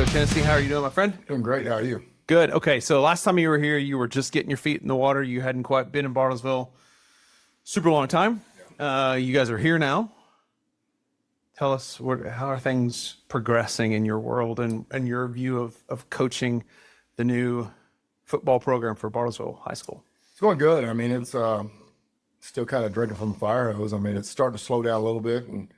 Coach Hennesy. How are you doing, my friend? Doing great. How are you? Good. Okay, so last time you were here, you were just getting your feet in the water. You hadn't quite been in Bartlesville super long time. You guys are here now. Tell us, how are things progressing in your world and your view of coaching the new football program for Bartlesville High School? It's going good. I mean, it's still kind of drinking from the fire hose. I mean, it's starting to slow down a little bit. And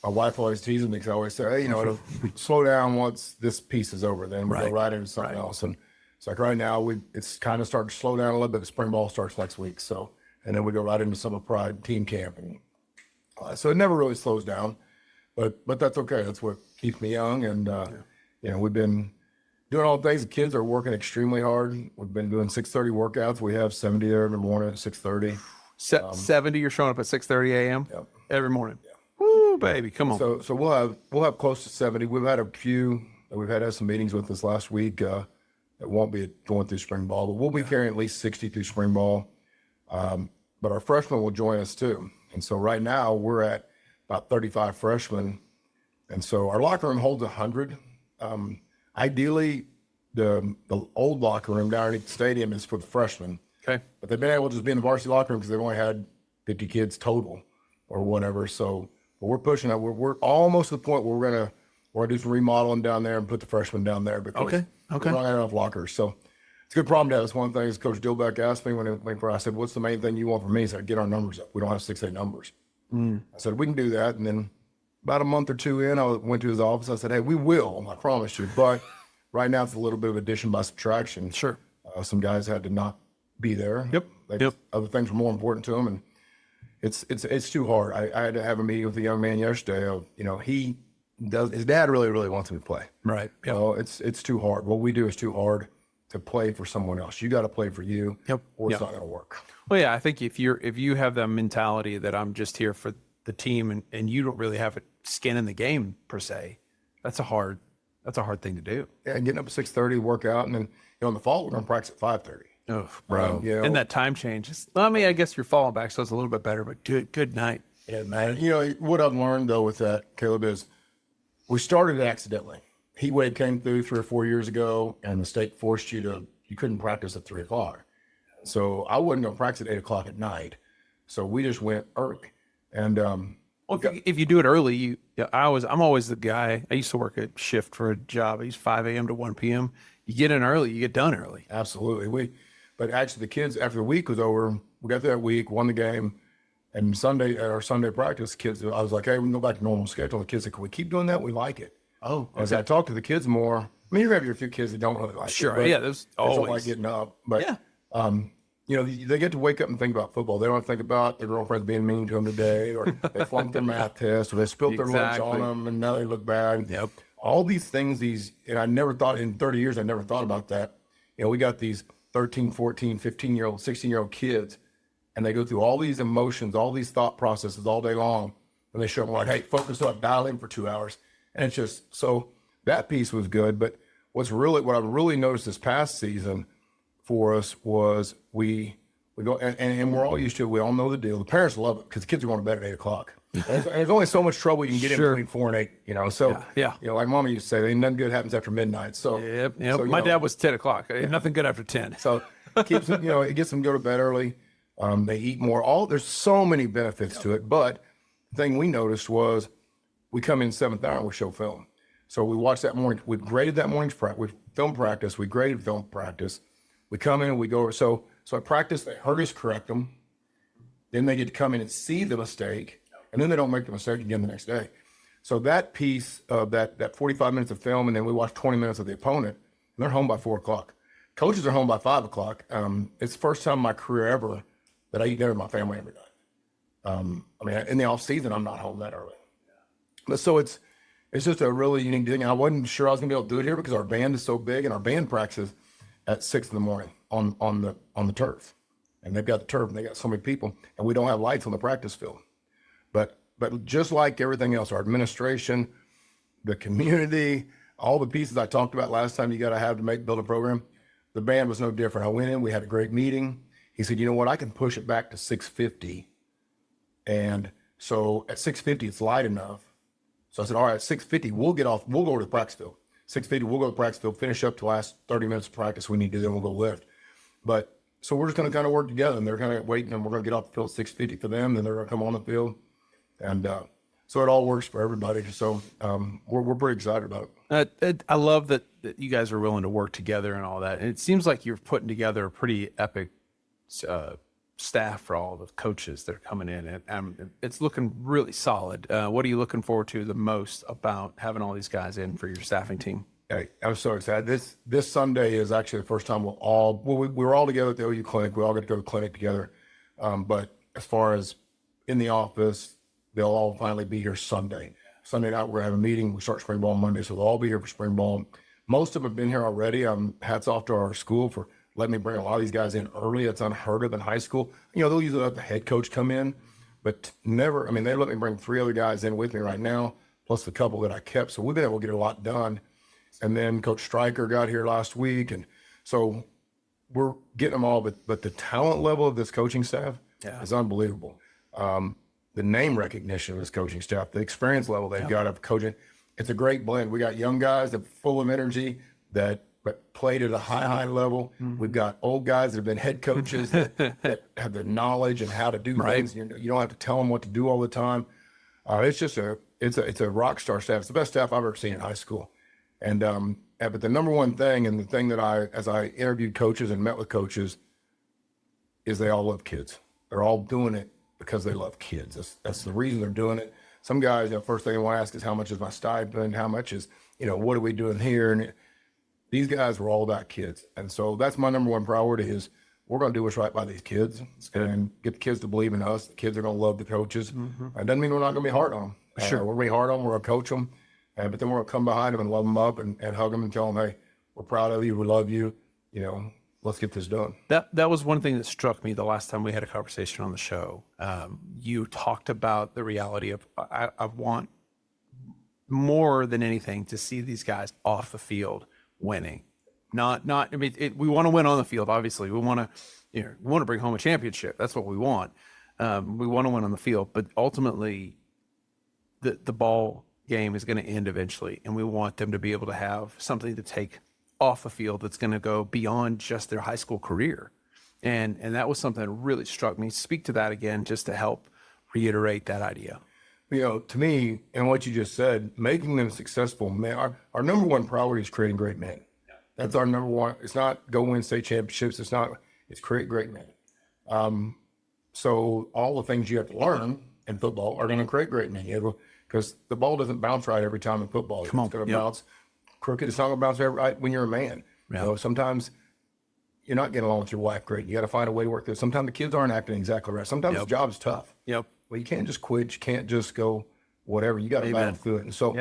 my wife always teases me because I always say, hey, it'll slow down once this piece is over. Then we go right into something else. And it's like right now, it's kind of starting to slow down a little bit. The spring ball starts next week. And then we go right into Summer Pride team camp. And so it never really slows down. But that's okay. That's what keeps me young. And, we've been doing all the things. The kids are working extremely hard. We've been doing 6:30 workouts. We have 70 there every morning at 6:30. 70, you're showing up at 6:30 a.m. Yep. every morning. Yeah. Woo, baby, come on. So we'll have close to 70. We've had a few that we've had some meetings with this last week that won't be going through spring ball, but we'll be carrying at least 60 through spring ball. But our freshmen will join us too. And so right now we're at about 35 freshmen. And so our locker room holds 100. Ideally, the old locker room down at the stadium is for the freshmen. Okay. But they've been able to just be in the varsity locker room because they've only had 50 kids total or whatever. So but we're pushing that. We're almost to the point where we're gonna do some remodeling down there and put the freshmen down there because Okay. we're running out of lockers. So it's a good problem to have. That's one thing Coach Dillbeck asked me when I said, what's the main thing you want from me? He said, get our numbers up. We don't have 6A numbers. I said, we can do that. And then about a month or two in, I went to his office. I said, hey, we will, I promise you. But right now it's a little bit of addition by subtraction. Sure. Some guys had to not be there. Yep. Other things were more important to them. And it's too hard. I had to have a meeting with a young man yesterday. His dad really wants him to play. Right. Yep. It's too hard. What we do is too hard to play for someone else. You got to play for you. Yep. Or it's not going to work. Well, yeah, I think if you have that mentality that I'm just here for the team and you don't really have a skin in the game per se, that's a hard thing to do. Yeah, and getting up at 6:30 to work out, and then in the fall we're going to practice at 5:30. Oh, bro. And that time change. I guess you're falling back, so it's a little bit better, but good night. Yeah, man. What I've learned though with that, Caleb, is we started it accidentally. Heat wave came through 3 or 4 years ago, and the state forced you couldn't practice at 3 o'clock. So I wasn't going to practice at 8 o'clock at night. So we just went early. And if you do it early, I'm always the guy. I used to work a shift for a job. I used 5 a.m. to 1 p.m. You get in early, you get done early. Absolutely. But actually the kids, after the week was over, we got through that week, won the game, and Sunday at our Sunday practice, kids, I was like, hey, we can go back to normal schedule. The kids said, can we keep doing that? We like it. Oh, okay. As I talk to the kids more, I mean, you're going to have a few kids that don't really like it. Sure, yeah, there's always. They don't like getting up. But, they get to wake up and think about football. They don't think about their girlfriends being mean to them today, or they flunked their math test, or they spilled their lunch on them, and now they look bad. Yep. All these things, and I never thought, in 30 years, I never thought about that. We got these 13, 14, 15-year-old, 16-year-old kids, and they go through all these emotions, all these thought processes all day long, and they show them like, hey, focus up, dial in for 2 hours. And it's just, so that piece was good. But what I really noticed this past season for us was we go, and we're all used to it. We all know the deal. The parents love it because the kids are going to bed at 8 o'clock. And there's only so much trouble you can get in between 4 and 8, So, like Mama used to say, nothing good happens after midnight. So, yep. So, my dad was 10 o'clock. Nothing good after 10. So it keeps them, it gets them to go to bed early. They eat more. There's so many benefits to it. But the thing we noticed was we come in 7th hour and we show film. So we watched that morning. We graded that morning's practice. We film practice. We graded film practice. We come in and we go over. So at practice, they heard us correct them. Then they get to come in and see the mistake. And then they don't make the mistake again the next day. So that piece of that 45 minutes of film, and then we watch 20 minutes of the opponent, and they're home by 4 o'clock. Coaches are home by 5 o'clock. It's the first time in my career ever that I eat dinner with my family every night. In the off season, I'm not home that early. But so it's just a really unique thing. I wasn't sure I was gonna be able to do it here because our band is so big, and our band practices at 6 in the morning on the turf. And they've got the turf, and they got so many people, and we don't have lights on the practice field. But just like everything else, our administration, the community, all the pieces I talked about last time you got to have to build a program, the band was no different. I went in, we had a great meeting. He said, you know what, I can push it back to 6:50. And so at 6:50, it's light enough. So I said, all right, at 6:50, we'll go to the practice field. 6:50, we'll go to the practice field, finish up the last 30 minutes of practice we need to do, then we'll go lift. But so we're just going to kind of work together, and they're kind of waiting, and we're going to get off the field at 6:50 for them, then they're going to come on the field. And so it all works for everybody. So we're pretty excited about it. I love that you guys are willing to work together and all that. And it seems like you're putting together a pretty epic staff for all the coaches that are coming in. And it's looking really solid. What are you looking forward to the most about having all these guys in for your staffing team? Hey, I'm so excited. This Sunday is actually the first time we were all together at the OU clinic. We all get to go to the clinic together. But as far as in the office, they'll all finally be here Sunday. Sunday night, we're going to have a meeting. We start spring ball on Monday, so they'll all be here for spring ball. Most of them have been here already. Hats off to our school for letting me bring a lot of these guys in early. It's unheard of in high school. They'll usually let the head coach come in, but never. I mean, they let me bring 3 other guys in with me right now, plus the couple that I kept. So we've been able to get a lot done. And then Coach Stryker got here last week, and so we're getting them all. But the talent level of this coaching staff is unbelievable. The name recognition of this coaching staff, the experience level they've got of coaching, it's a great blend. We got young guys that are full of energy that played at a high level. We've got old guys that have been head coaches that have the knowledge and how to do things. You don't have to tell them what to do all the time. It's just it's a rock star staff. It's the best staff I've ever seen in high school. And but the number one thing, and the thing that as I interviewed coaches and met with coaches, is they all love kids. They're all doing it because they love kids. That's the reason they're doing it. Some guys, first thing they want to ask is, how much is my stipend? How much is, what are we doing here? And these guys were all about kids. And so that's my number one priority is we're going to do what's right by these kids and get the kids to believe in us. The kids are going to love the coaches. It doesn't mean we're not going to be hard on them. Sure. We're going to be hard on them. We're going to coach them. But then we're going to come behind them and love them up and hug them and tell them, hey, we're proud of you. We love you. Let's get this done. That was one thing that struck me the last time we had a conversation on the show. You talked about the reality of I want more than anything to see these guys off the field winning. Not. I mean, we want to win on the field. Obviously, we want to bring home a championship. That's what we want. We want to win on the field, but ultimately, the ball game is going to end eventually, and we want them to be able to have something to take off the field that's going to go beyond just their high school career. And that was something that really struck me. Speak to that again, just to help reiterate that idea. To me, and what you just said, making them successful, man, our number one priority is creating great men. That's our number one. It's not go win state championships. It's create great men. So all the things you have to learn in football are going to create great men. Because the ball doesn't bounce right every time in football. It's going to bounce crooked. It's not going to bounce right when you're a man. Sometimes you're not getting along with your wife great. You got to find a way to work through it. Sometimes the kids aren't acting exactly right. Sometimes the job is tough. Well, you can't just quit. You can't just go whatever. You got to battle through it. And so,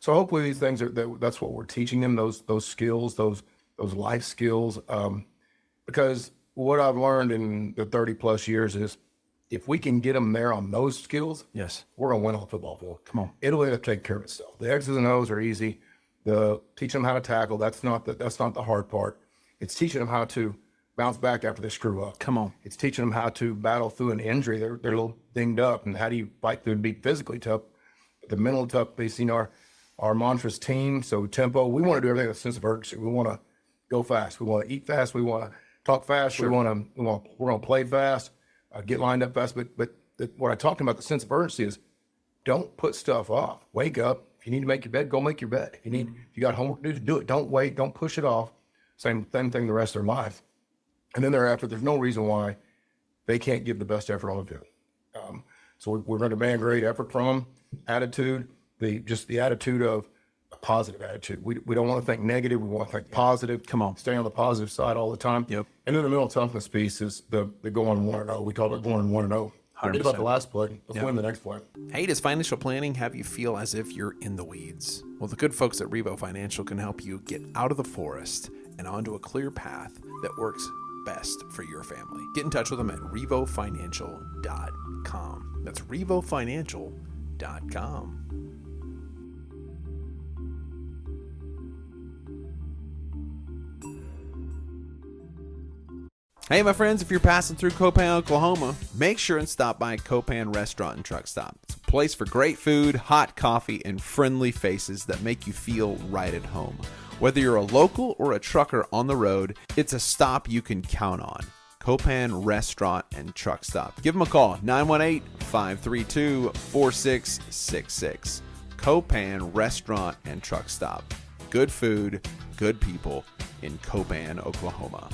so hopefully these things that's what we're teaching them, those skills, those life skills. Because what I've learned in the 30 plus years is, if we can get them there on those skills, we're going to win on the football field. Come on. It'll end up taking care of itself. The X's and O's are easy. Teaching them how to tackle, that's not the hard part. It's teaching them how to bounce back after they screw up. Come on. It's teaching them how to battle through an injury. They're a little dinged up, and how do you fight through and be physically tough. The mental tough piece, our mantra's team, so tempo. We want to do everything with a sense of urgency. We want to go fast. We want to eat fast. We want to talk fast. We're going to play fast. Get lined up fast, but what I talked about, the sense of urgency, is don't put stuff off. Wake up. If you need to make your bed, go make your bed. If you got homework to do it. Don't wait. Don't push it off. Same thing the rest of their life. And then thereafter, there's no reason why they can't give the best effort on the field. So we're going to demand great effort from them. Attitude, the attitude of a positive attitude. We don't want to think negative. We want to think positive. Come on. Stay on the positive side all the time. And then the mental toughness piece is the going 1-0. We call it going 1-0. Forget about the last play. Let's win the next play. Hey, does financial planning have you feel as if you're in the weeds? Well, the good folks at Revo Financial can help you get out of the forest and onto a clear path that works best for your family. Get in touch with them at revofinancial.com. That's revofinancial.com. Hey, my friends, if you're passing through Copan, Oklahoma, make sure and stop by Copan Restaurant and Truck Stop. It's a place for great food, hot coffee, and friendly faces that make you feel right at home. Whether you're a local or a trucker on the road, it's a stop you can count on. Copan Restaurant and Truck Stop. Give them a call, 918-532-4666. Copan Restaurant and Truck Stop. Good food, good people in Copan, Oklahoma.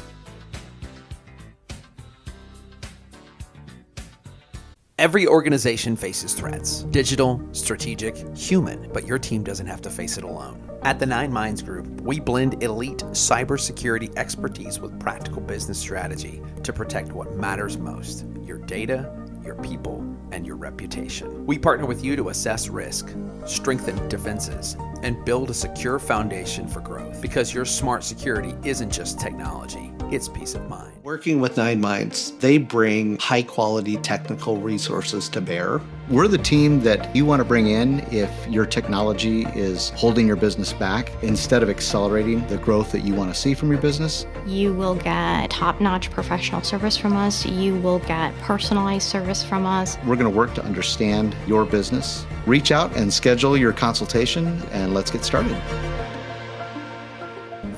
Every organization faces threats, digital, strategic, human, but your team doesn't have to face it alone. At the Nine Minds Group, we blend elite cybersecurity expertise with practical business strategy to protect what matters most: your data, your people, and your reputation. We partner with you to assess risk, strengthen defenses, and build a secure foundation for growth, because your smart security isn't just technology, it's peace of mind. Working with Nine Minds, they bring high quality technical resources to bear. We're the team that you want to bring in if your technology is holding your business back instead of accelerating the growth that you want to see from your business. You will get top-notch professional service from us. You will get personalized service from us. We're going to work to understand your business. Reach out and schedule your consultation, and let's get started.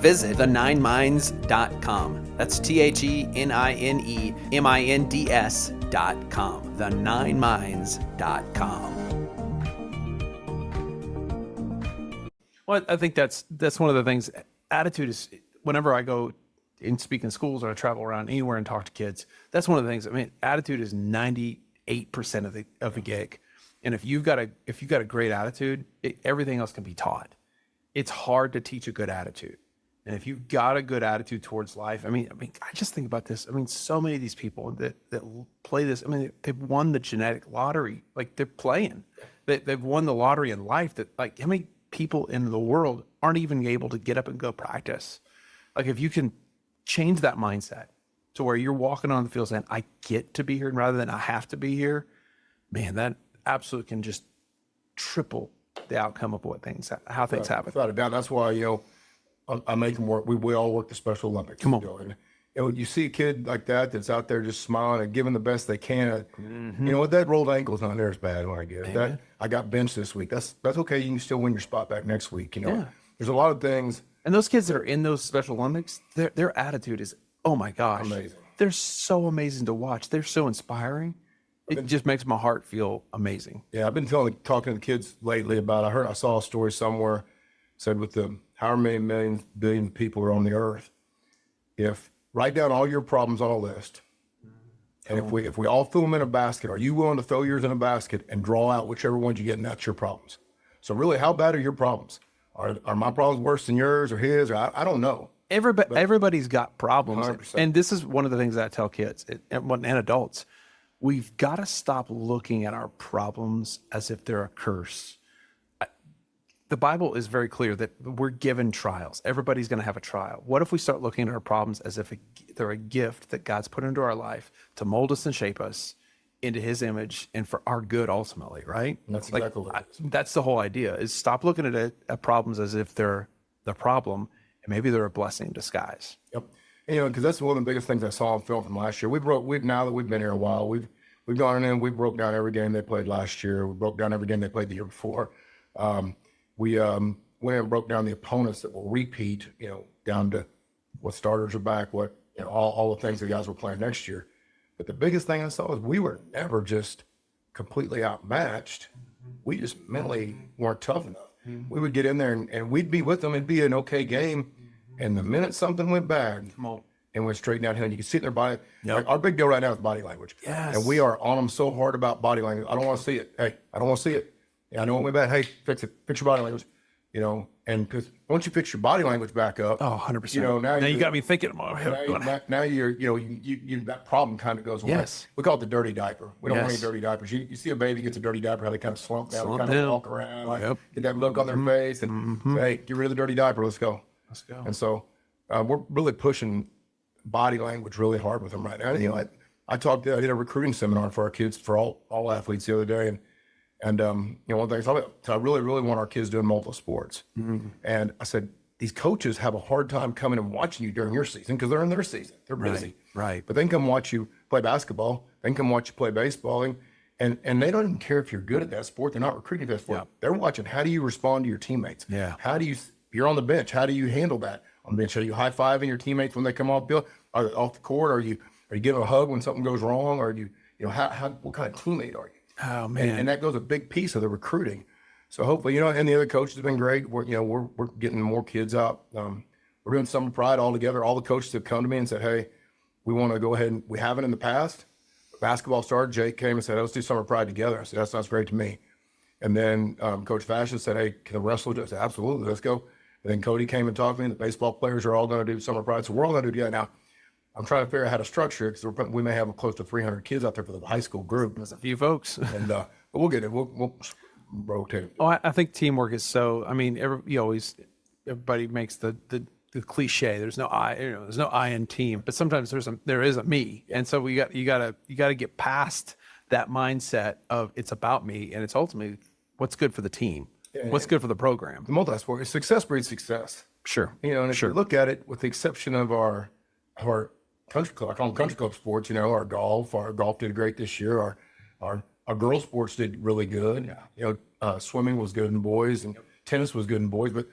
Visit the9minds.com. That's THENINEMINDS.com. The9minds.com. Well, I think that's one of the things. Attitude is, whenever I go and speak in schools or I travel around anywhere and talk to kids, that's one of the things. I mean, attitude is 98% of the gig. And if you've got a great attitude, everything else can be taught. It's hard to teach a good attitude. And if you've got a good attitude towards life, I mean, I just think about this. I mean, so many of these people that play this, I mean, they've won the genetic lottery. Like, they're playing. They've won the lottery in life. That, like, how many people in the world aren't even able to get up and go practice? Like, if you can change that mindset to where you're walking on the field saying, I get to be here rather than I have to be here, man, that absolutely can just triple the outcome of how things happen. Without a doubt. That's why, I make them work. We all work the Special Olympics. Come on. And you see a kid like that's out there just smiling and giving the best they can. You know what? That rolled ankle's not there as bad when I get it. That I got benched this week. That's okay. You can still win your spot back next week. There's a lot of things. And those kids that are in those Special Olympics, their attitude is, oh my gosh, amazing. They're so amazing to watch. They're so inspiring. It just makes my heart feel amazing. Yeah, I've been talking to the kids lately about. I saw a story somewhere said with the however many billion people are on the earth, if write down all your problems on a list, and if we all threw them in a basket, are you willing to throw yours in a basket and draw out whichever ones you get, and that's your problems? So really, how bad are your problems? Are my problems worse than yours or his? Or I don't know. Everybody's got problems. 100%. And this is one of the things that I tell kids and adults. We've got to stop looking at our problems as if they're a curse. The Bible is very clear that we're given trials. Everybody's going to have a trial. What if we start looking at our problems as if they're a gift that God's put into our life to mold us and shape us into his image and for our good ultimately, right? And that's exactly what it is. That's the whole idea, is stop looking at problems as if they're the problem, and maybe they're a blessing in disguise. Yep. And, because that's one of the biggest things I saw on film from last year. Now that we've been here a while, we've gone in, we broke down every game they played last year. We broke down every game they played the year before. We went and broke down the opponents that will repeat, down to what starters are back, all the things the guys were playing next year. But the biggest thing I saw is we were never just completely outmatched. We just mentally weren't tough enough. We would get in there and we'd be with them. It'd be an okay game. And the minute something went bad, and went straight downhill, and you can see it in their body. Yep. Like, our big deal right now is body language. Yes. And we are on them so hard about body language. I don't want to see it. Hey, I don't want to see it. Yeah, I know it went bad. Hey, fix it. Fix your body language. And because once you fix your body language back up, 100%. Now you got me thinking. Now you're, that problem kind of goes away. Yes. We call it the dirty diaper. We don't want Yes. any dirty diapers. You see a baby gets a dirty diaper, how they kind of slump down, Slump kind of down. walk around, Yep. get that look on their face, and say, hey, get rid of the dirty diaper. Let's go. And so we're really pushing body language really hard with them right now. And, I did a recruiting seminar for our kids, for all athletes the other day, and one of the things I really, really want our kids doing multiple sports. And I said, these coaches have a hard time coming and watching you during your season because they're in their season. They're busy. Right. But they can come watch you play basketball. They can come watch you play baseball. And they don't even care if you're good at that sport. They're not recruiting for that sport. Yeah. They're watching, how do you respond to your teammates? Yeah. How do you, you're on the bench, how do you handle that on the bench? Are you high-fiving your teammates when they come off off the court? Are you giving a hug when something goes wrong? Or what kind of teammate are you? Oh man. And that goes a big piece of the recruiting. So hopefully, and the other coaches have been great. We're getting more kids out. We're doing Summer Pride all together. All the coaches have come to me and said, hey, we want to go ahead, and we haven't in the past. Basketball started, Jake came and said, let's do Summer Pride together. I said, that sounds great to me. And then Coach Fashion said, hey, can the wrestlers do it? I said, absolutely, let's go. And then Cody came and talked to me. The baseball players are all going to do Summer Pride. So we're all going to do it together. Now, I'm trying to figure out how to structure it because we may have close to 300 kids out there for the high school group. There's a few folks. And but we'll get it. We'll rotate. Oh, I think teamwork is so. I mean, everybody makes the cliche. There's no I. There's no I in team. But sometimes there is a me, and so you got to get past that mindset of it's about me, and it's ultimately what's good for the team, what's good for the program. The multi-sport, success breeds success. Sure. And if you look at it, with the exception of our country club, I call them country club sports. Our golf did great this year. Our girls sports did really good. Yeah. Swimming was good in boys, and tennis was good in boys. But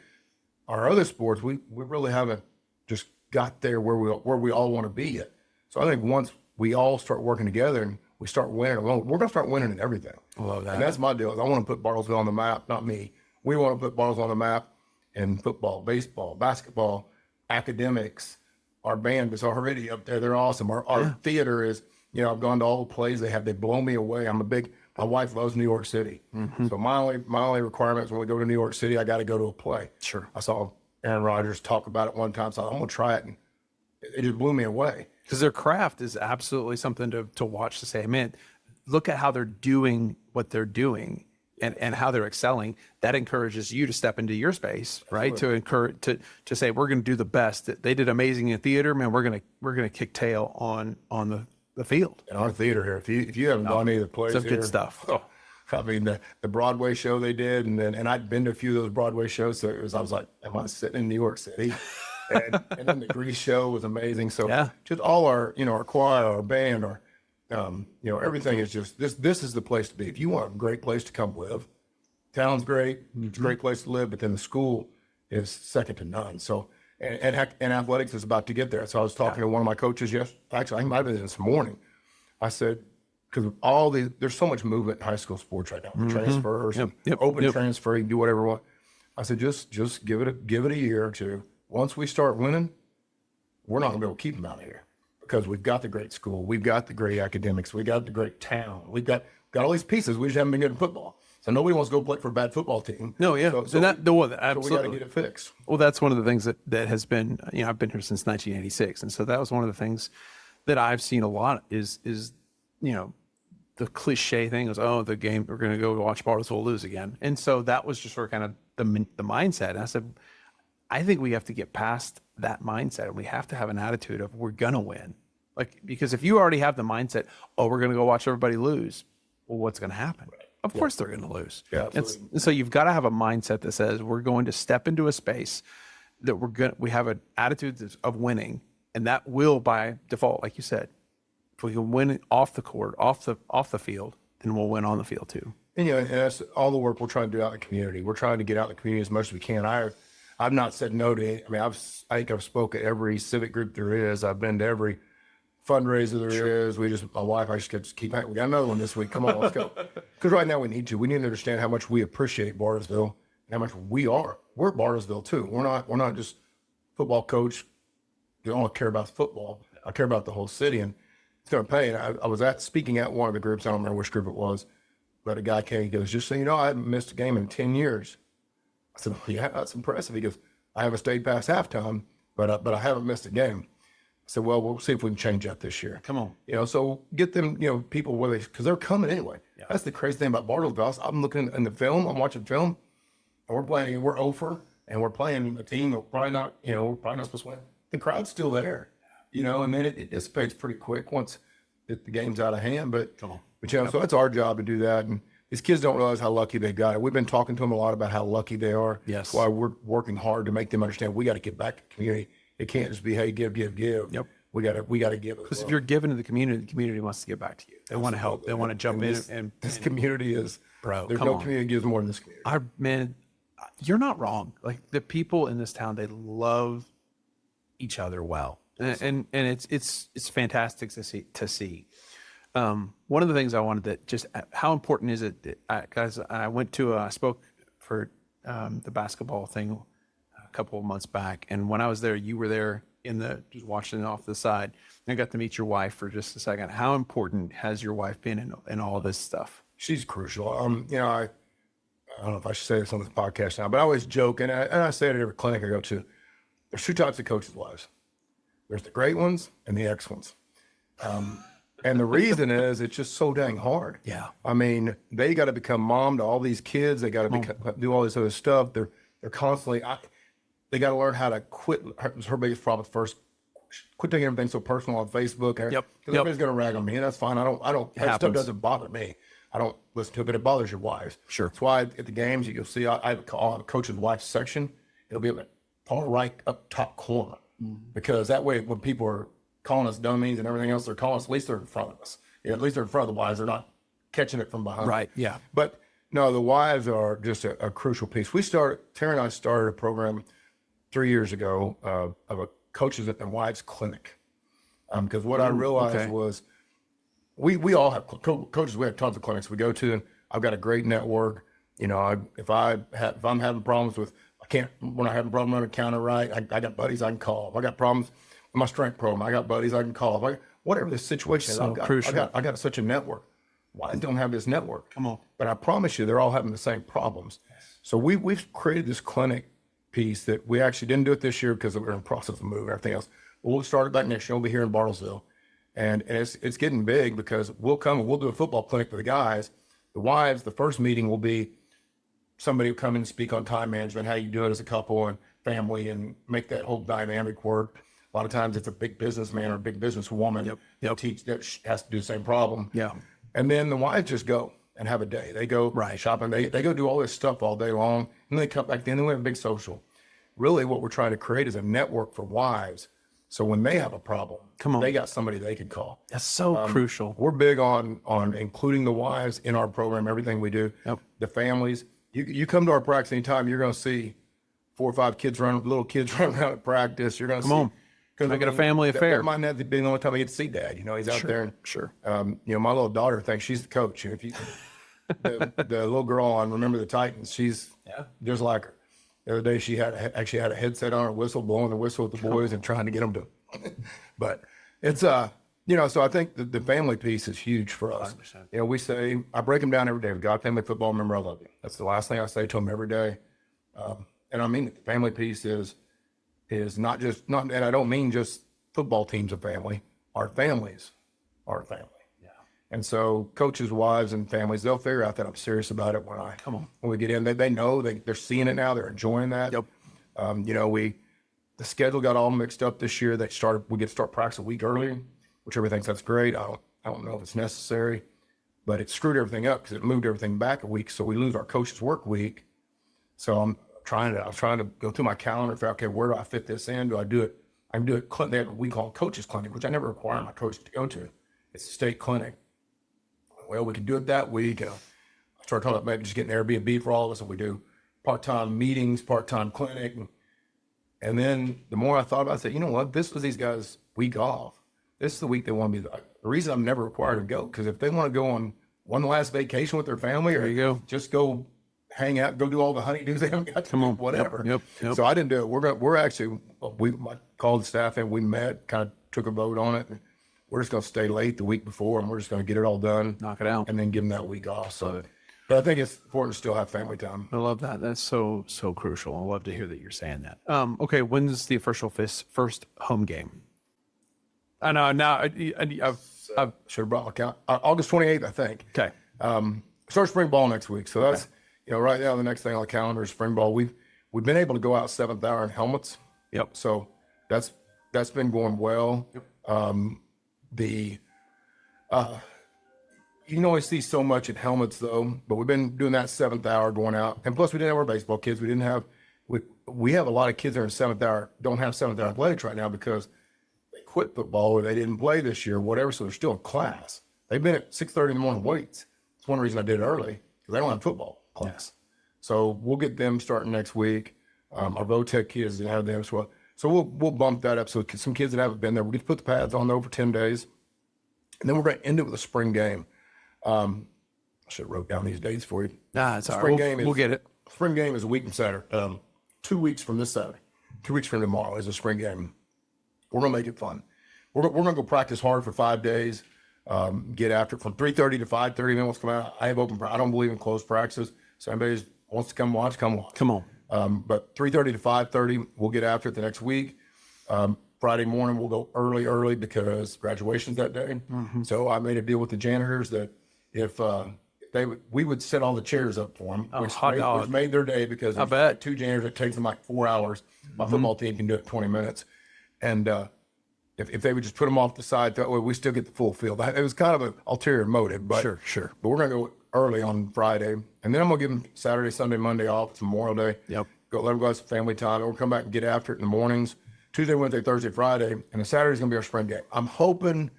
our other sports, we really haven't just got there where we all want to be yet. So I think once we all start working together and we start winning, we're going to start winning in everything. I love that. And that's my deal. I want to put Bartlesville on the map, not me. We want to put Bartlesville on the map in football, baseball, basketball, academics. Our band is already up there. They're awesome. Our theater is, I've gone to all the plays they have. They blow me away. My wife loves New York City. Mm-hmm. So my only requirement is when we go to New York City, I got to go to a play. Sure. I saw Aaron Rodgers talk about it one time, so I'm going to try it. And it just blew me away. Because their craft is absolutely something to watch, to say, man, look at how they're doing what they're doing and how they're excelling. That encourages you to step into your space, right? To encourage, to say, we're going to do the best. They did amazing in theater, man. We're going to kick tail on the field. And our theater here, if you haven't gone to any of the plays Some here, good stuff. Oh, I mean, the Broadway show they did, and I'd been to a few of those Broadway shows, so I was like, am I sitting in New York City? and then the Grease show was amazing. So just all our, our choir, our band, our, everything is just, this is the place to be. If you want a great place to come live, town's great, it's a great place to live, but then the school is second to none. So, and athletics is about to get there. So I was talking to one of my coaches actually, I might have been this morning. I said, because there's so much movement in high school sports right now, transfers, open transfer, you can do whatever you want. I said, just give it a year or two. Once we start winning, we're not gonna be able to keep them out of here because we've got the great school, we've got the great academics, we got the great town, we've got all these pieces. We just haven't been good at football. So nobody wants to go play for a bad football team. No, yeah. So absolutely. we got to get it fixed. Well, that's one of the things that has been, I've been here since 1986. And so that was one of the things that I've seen a lot is the cliche thing is, the game, we're going to go watch Bartlesville lose again. And so that was just sort of kind of the mindset. And I said, I think we have to get past that mindset and we have to have an attitude of we're going to win. Because if you already have the mindset, we're going to go watch everybody lose, well, what's going to happen? Right. Of course they're going to lose. Yeah, and so you've got to have a mindset that says we're going to step into a space that we have an attitude of winning, and that will by default, like you said, if we can win off the court, off the field, then we'll win on the field too. And and that's all the work we're trying to do out in the community. We're trying to get out in the community as much as we can. I've not said no to it. I mean, I think I've spoken at every civic group there is. I've been to every fundraiser there is. My wife, I just keep, we got another one this week. Come on, let's go. Because right now we need to understand how much we appreciate Bartlesville and how much we're Bartlesville too. We're not just football coach. You don't care about football. I care about the whole city and it's going to pay. And I was speaking at one of the groups. I don't remember which group it was, but a guy came, he goes, just so you know, I haven't missed a game in 10 years. I said, yeah, that's impressive. He goes, I haven't stayed past halftime, but I haven't missed a game. I said, well, we'll see if we can change that this year. Come on. So get them, people where because they're coming anyway. Yeah. That's the crazy thing about Bartlesville. I'm looking in the film, I'm watching film, and we're over, and we're playing a team that we're probably not supposed to win. The crowd's still there, and then it dissipates pretty quick once the game's out of hand. But come on. But so it's our job to do that. And these kids don't realize how lucky they got it. We've been talking to them a lot about how lucky they are. Yes. That's why we're working hard to make them understand we got to get back to the community. It can't just be, hey, give. Yep. we gotta give it. Because if you're giving to the community wants to give back to you. They want to help. They want to jump in and this community is, Bro, there's come no on. community gives more than this community. Man, you're not wrong. Like the people in this town, they love each other well, and it's fantastic to see. One of the things I wanted to just, how important is it that, guys, I went to I spoke for the basketball thing a couple of months back, and when I was there, you were there just watching it off the side. I got to meet your wife for just a second. How important has your wife been in all this stuff? She's crucial. I don't know if I should say this on this podcast now, but I always joke, and I say it at every clinic I go to. There's two types of coaches' wives. There's the great ones and the ex ones. And the reason is it's just so dang hard. Yeah. I mean, they got to become mom to all these kids. They got to do all this other stuff. They're constantly. They got to learn how to quit. Her biggest problem first. Quit taking everything so personal on Facebook. Because everybody's gonna rag on me, and that's fine. I don't. That stuff doesn't bother me. I don't listen to it, but it bothers your wives. Sure. That's why at the games you'll see I have a coach's wife section. It'll be far right up top corner, because that way when people are calling us dummies and everything else, they're calling us. At least they're in front of us. Yeah, at least they're in front of the wives. They're not catching it from behind. Right. Yeah. But no, the wives are just a crucial piece. Terry and I started a program 3 years ago of a coaches at the wives clinic. Because what I realized was we all have coaches. We have tons of clinics we go to, and I've got a great network. You know, if I'm having problems with, when I have a problem running the counter right, I got buddies I can call. If I got problems with my strength program, I got buddies I can call. Whatever the situation is, I got such a network. Why don't have this network? Come on. But I promise you, they're all having the same problems. So we've created this clinic piece that we actually didn't do it this year because we're in the process of moving and everything else. But we'll start it back next year. We'll be here in Bartlesville. And it's getting big because we'll come and we'll do a football clinic for the guys. The wives, the first meeting will be somebody will come and speak on time management, how you do it as a couple and family, and make that whole dynamic work. A lot of times it's a big businessman or a big businesswoman teach that has to do the same problem. Yeah. And then the wives just go and have a day. They go shopping. They go do all this stuff all day long. And then they come back. Then we have a big social. Really what we're trying to create is a network for wives. So when they have a problem, they got somebody they could call. That's so crucial. We're big on including the wives in our program, everything we do. The families. You come to our practice anytime, you're going to see 4 or 5 little kids running around at practice. You're going to see. Make it a family affair. That might not be the only time I get to see Dad. You know, he's out there. And, my little daughter thinks she's the coach. If you, the little girl on Remember the Titans, she's just like her. The other day she actually had a headset on, her whistle, blowing the whistle with the boys and trying to get them to. But it's so I think the family piece is huge for us. 100%. We say, I break them down every day. God, family, football, remember I love you. That's the last thing I say to them every day. And I mean, the family piece is not, and I don't mean just football teams of family. Our families are family. Yeah. And so coaches, wives, and families, they'll figure out that I'm serious about it when we get in. They know they're seeing it now. They're enjoying that. Yep. The schedule got all mixed up this year. We get to start practice a week early, which everybody thinks that's great. I don't know if it's necessary, but it screwed everything up because it moved everything back a week. So we lose our coach's work week. So I was trying to go through my calendar and figure out, okay, where do I fit this in? Do I do it? I can do it. They have what we call coaches clinic, which I never require my coach to go to. It's a state clinic. Well, we can do it that week. I started talking about maybe just getting Airbnb for all of us, and we do part-time meetings, part-time clinic. And then the more I thought about it, I said, you know what? This was these guys' week off. This is the week they want to be. The reason I'm never required to go, because if they want to go on one last vacation with their family, or just go hang out, go do all the honeydews they haven't got to do, whatever. Yep. So I didn't do it. We're actually, I called the staff and we met, kind of took a vote on it. And we're just going to stay late the week before, and we're just going to get it all done. Knock it out. And then give them that week off. So, but I think it's important to still have family time. I love that. That's so crucial. I love to hear that you're saying that. Okay, when's the official first home game? I know now. I should have brought my count. August 28th, I think. Okay. Start spring ball next week. So that's right now the next thing on the calendar is spring ball. We've been able to go out 7th hour in helmets. Yep. So that's been going well. Yep. You can only see so much in helmets though, but we've been doing that 7th hour going out. And plus we didn't have our baseball kids. We have a lot of kids that are in 7th hour, don't have 7th hour athletics right now because they quit football or they didn't play this year, whatever, so they're still in class. They've been at 6:30 in the morning weights. It's one reason I did it early, because they don't have football class. So we'll get them starting next week. Our VOTEC kids have them as well. So we'll bump that up. So some kids that haven't been there, we'll get to put the pads on over 10 days. And then we're going to end it with a spring game. I should have wrote down these dates for you. Nah, it's all Spring right. game We'll get it. Spring game is a week from Saturday. 2 weeks from this Saturday. 2 weeks from tomorrow is a spring game. We're going to make it fun. We're going to go practice hard for 5 days. Get after it from 3:30 to 5:30. Then what's come out? I have open. I don't believe in closed practices. So anybody wants to come watch, come watch. Come on. But 3:30 to 5:30, we'll get after it the next week. Friday morning, we'll go early because graduation's that day. So I made a deal with the janitors that if we would set all the chairs up for them, which made their day, because I bet 2 janitors, it takes them like 4 hours. My football team can do it in 20 minutes. And if they would just put them off the side, that way we still get the full field. It was kind of an ulterior motive, but Sure. But we're going to go early on Friday, and then I'm going to give them Saturday, Sunday, Monday off. It's Memorial Day. Yep. Go let them go have some family time, and we'll come back and get after it in the mornings. Tuesday, Wednesday, Thursday, Friday, and the Saturday's going to be our spring game. I'm hoping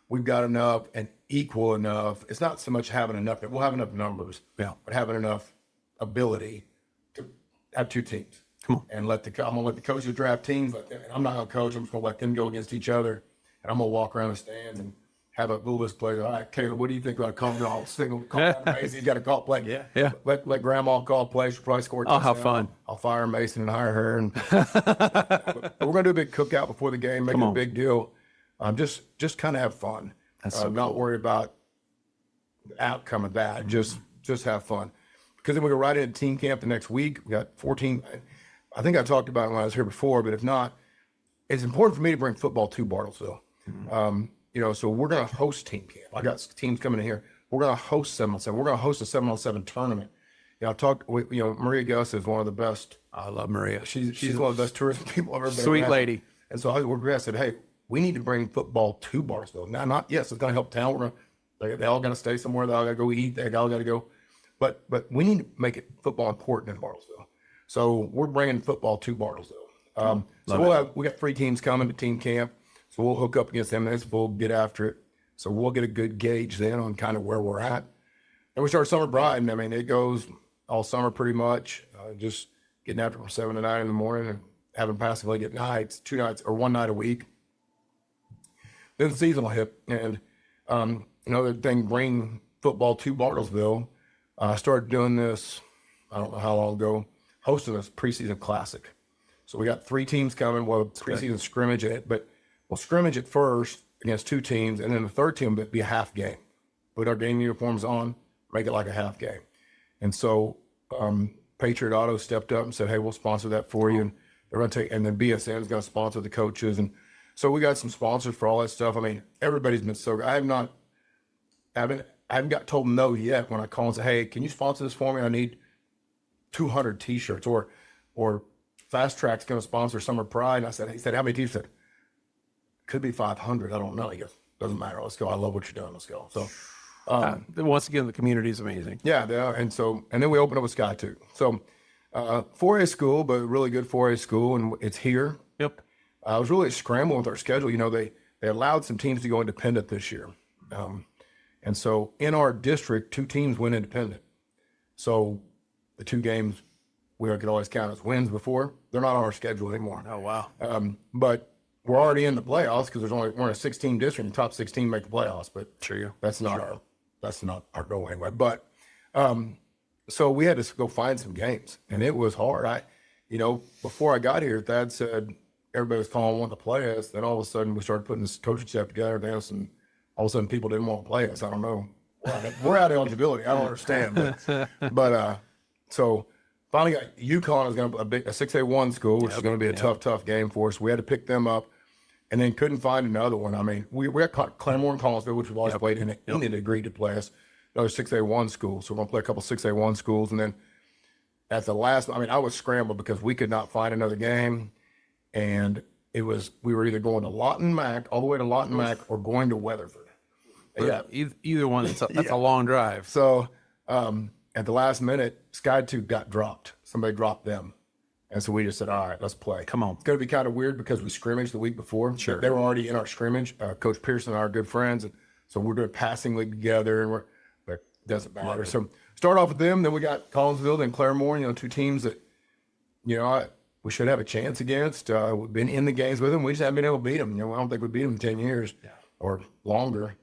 we've got enough and equal enough. It's not so much having enough, we'll have enough numbers, but having enough ability to have 2 teams. Come on. And I'm going to let the coaches draft teams. I'm not going to coach. I'm just going to let them go against each other. And I'm going to walk around the stands and have a little list player. All right, Caleb, what do you think about calling all single? Call Mason. He's got to call play. Yeah. Let Grandma call plays. She'll probably score. Oh, how fun. I'll fire Mason and hire her. But we're going to do a big cookout before the game, make it a big deal. Just kind of have fun. That's so not worry about the outcome of that. Just have fun. Because then we go right into team camp the next week. We got 14. I think I talked about it when I was here before, but if not, it's important for me to bring football to Bartlesville. So we're going to host team camp. I got teams coming in here. We're going to host 7-on-7. We're going to host a 7-on-7 tournament. I talked with, Maria Gus is one of the best. I love Maria. She's one of the best tourist people I've ever been. Sweet lady. And so I said, hey, we need to bring football to Bartlesville. Now, yes, it's going to help town. They all got to stay somewhere. They all got to go eat. They all got to go. But we need to make it football important in Bartlesville. So we're bringing football to Bartlesville. We got 3 teams coming to team camp. So we'll hook up against them. We'll get after it. So we'll get a good gauge then on kind of where we're at. And we start summer bright. I mean, it goes all summer pretty much. Just getting after from 7 to 9 in the morning and having passing league at nights, 2 nights or 1 night a week. Then the season will hit. And another thing, bring football to Bartlesville. I started doing this, I don't know how long ago, hosting this preseason classic. So we got 3 teams coming. We'll have preseason scrimmage at it, but we'll scrimmage at first against 2 teams, and then the third team will be a half game. Put our game uniforms on, make it like a half game. And so Patriot Auto stepped up and said, hey, we'll sponsor that for you. And they're going to and then BSN is going to sponsor the coaches. And so we got some sponsors for all that stuff. I mean, everybody's been so good. I haven't got told no yet when I call and say, hey, can you sponsor this for me? I need 200 t-shirts, or Fast Track's going to sponsor Summer Pride. And he said, how many t-shirts? Could be 500. I don't know. He goes, doesn't matter. Let's go. I love what you're doing. Let's go. So, once again, the community is amazing. Yeah, they are. And then we open up with Sky too. So, 4A school, but really good 4A school, and it's here. Yep. I was really scrambling with our schedule. They allowed some teams to go independent this year. And so in our district, 2 teams went independent. So the 2 games we could always count as wins before, they're not on our schedule anymore. Oh, wow. But we're already in the playoffs because we're in a 16 district, and the top 16 make the playoffs. But that's not our goal anyway. But so we had to go find some games, and it was hard. Before I got here, Thad said everybody was calling wanting to play us. Then all of a sudden we started putting this coaching staff together, and all of a sudden people didn't want to play us. I don't know. We're out of eligibility. I don't understand. But so finally got UConn is going to be a 6A1 school, which is going to be a tough game for us. We had to pick them up, and then couldn't find another one. I mean, we got Claremore and Collinsville, which we've always played in. Indian agreed to play us. Another 6A1 school. So we're going to play a couple 6A1 schools. And then at the last, I was scrambled because we could not find another game. And we were either going to Lawton Mac, all the way to Lawton Mac, or going to Weatherford. Yeah, either one. That's a long drive. So at the last minute, Sky 2 got dropped. Somebody dropped them. And so we just said, all right, let's play. Come on. It's going to be kind of weird because we scrimmaged the week before. Sure. They were already in our scrimmage. Coach Pearson and I are good friends. And so we're doing passing league together, and but it doesn't matter. So start off with them. Then we got Collinsville and Claremore, two teams that, we should have a chance against. We've been in the games with them. We just haven't been able to beat them. I don't think we beat them in 10 years or longer.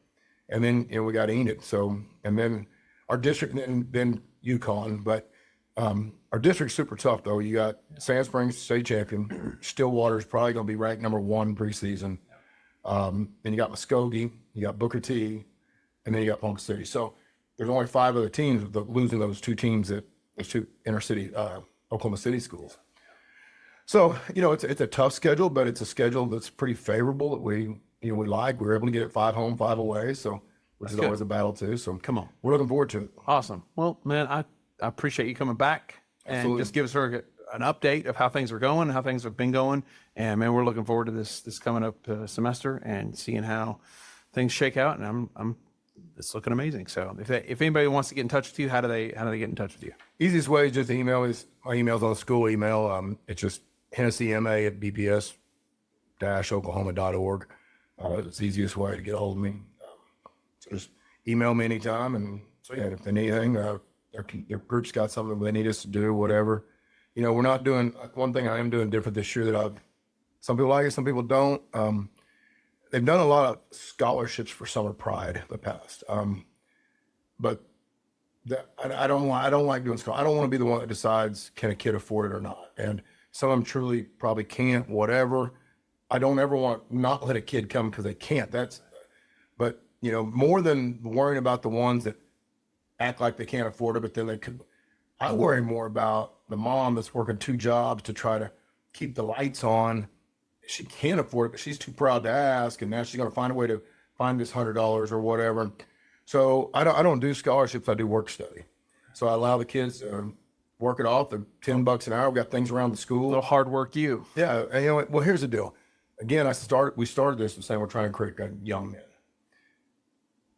And then, we got Enid. So, and then our district, and then UConn. But our district's super tough, though. You got Sand Springs, state champion. Stillwater's probably going to be ranked number 1 preseason. Then you got Muskogee, you got Booker T, and then you got Ponca City. So there's only 5 other teams losing those 2 teams at those 2 inner city, Oklahoma City schools. So, it's a tough schedule, but it's a schedule that's pretty favorable that we like. We're able to get it 5 home, 5 away. So, which is always a battle too. So Come on. we're looking forward to it. Awesome. Well, man, I appreciate you coming back and Absolutely. just give us an update of how things are going, how things have been going. And man, we're looking forward to this coming up semester and seeing how things shake out. And it's looking amazing. So if anybody wants to get in touch with you, how do they get in touch with you? Easiest way is just email. My email's on the school email. It's just hennessyma@bps-oklahoma.org. It's the easiest way to get a hold of me. So just email me anytime. And so, if they need anything, their group's got something they need us to do, whatever. We're not doing, one thing I am doing different this year that some people like it, some people don't. They've done a lot of scholarships for Summer Pride in the past. But I don't like doing scholarships. I don't want to be the one that decides, can a kid afford it or not? And some of them truly probably can't, whatever. I don't ever want to not let a kid come because they can't. But more than worrying about the ones that act like they can't afford it, but then they could. I worry more about the mom that's working 2 jobs to try to keep the lights on. She can't afford it, but she's too proud to ask, and now she's going to find a way to find this $100 or whatever. So I don't do scholarships. I do work study. So I allow the kids to work it off. They're $10 an hour. We got things around the school. A little hard work you. Yeah, and well, here's the deal. Again, we started this and saying we're trying to create young men.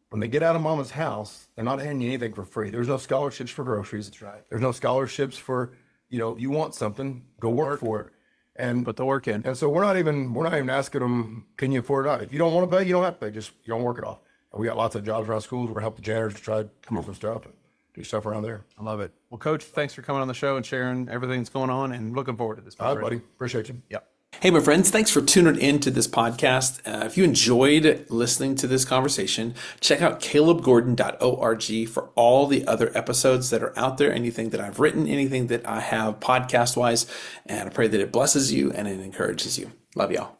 When they get out of mama's house, they're not handing you anything for free. There's no scholarships for groceries. That's right. There's no scholarships for, you want something, go work for it. And Put the work in. And so we're not even asking them, can you afford it or not? If you don't want to pay, you don't have to pay. Just, you don't work it off. And we got lots of jobs around schools. We're helping the janitors to try to come up with stuff and do stuff around there. I love it. Well, Coach, thanks for coming on the show and sharing everything that's going on, and looking forward to this. All right, buddy. Appreciate you. Yep. Hey, my friends, thanks for tuning in to this podcast. If you enjoyed listening to this conversation, check out calebgordon.org for all the other episodes that are out there, anything that I've written, anything that I have podcast-wise, and I pray that it blesses you and it encourages you. Love y'all.